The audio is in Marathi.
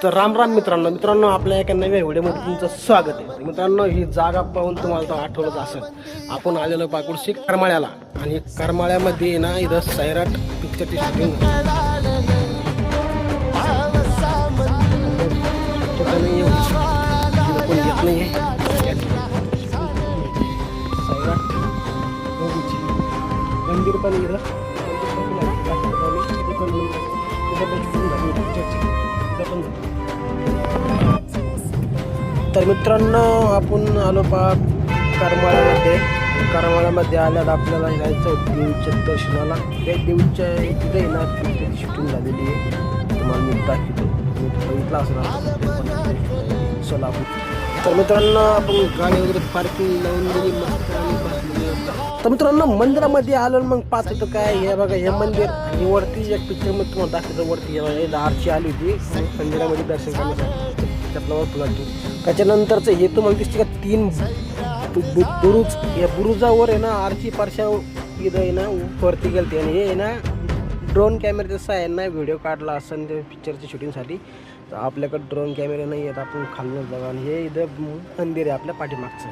तर राम राम मित्रांनो आपल्या एका नव्या व्हिडिओमध्ये तुमचं स्वागत आहे. मित्रांनो, ही जागा पाहून तुम्हाला तर आठवलंच असेल, आपण आलेलो पाकुडशी करमाळ्याला. आणि करमाळ्यामध्ये ना इथं सैराट पिक्चरची शूटिंग कोण येत नाही. सैराट मंदिर पण इथं तर मित्रांनो, आपण आलो करमाळ्यामध्ये आल्यावर आपल्याला जायचं देवीच्या दर्शनाला. त्या देवीच्या तिथे ना पिक्चरची शूटिंग झालेली आहे, तुम्हाला मी दाखवतो. बघितला असं सोलापूर. तर मित्रांनो, आपण गाडी वगैरे पार्किंग लावून दिली मस्त आणि बसलेली. तर मित्रांनो, मंदिरामध्ये आलो मग पाहत होतं काय हे बघा, हे मंदिर. आणि वरती एक पिक्चरमध्ये तुम्हाला दाखवतो, वरती आरची आली होती मंदिरामध्ये दर्शन करण्यासाठी. त्यातल्यावर फुलाची त्याच्यानंतरचं हे तुम्हाला दिसते का, 3 बुरुज. या बुरुजावर आहे ना आरची पारशा इथं आहे ना वरती गेलते. आणि हे आहे ना ड्रोन कॅमेरा जसं आहे ना व्हिडिओ काढला असं ते पिक्चरच्या शूटिंगसाठी. तर आपल्याकडे ड्रोन कॅमेरा नाही आहेत, आपण खालूनच बघा. आणि हे इथं मंदिर आहे आपल्या पाठीमागचं.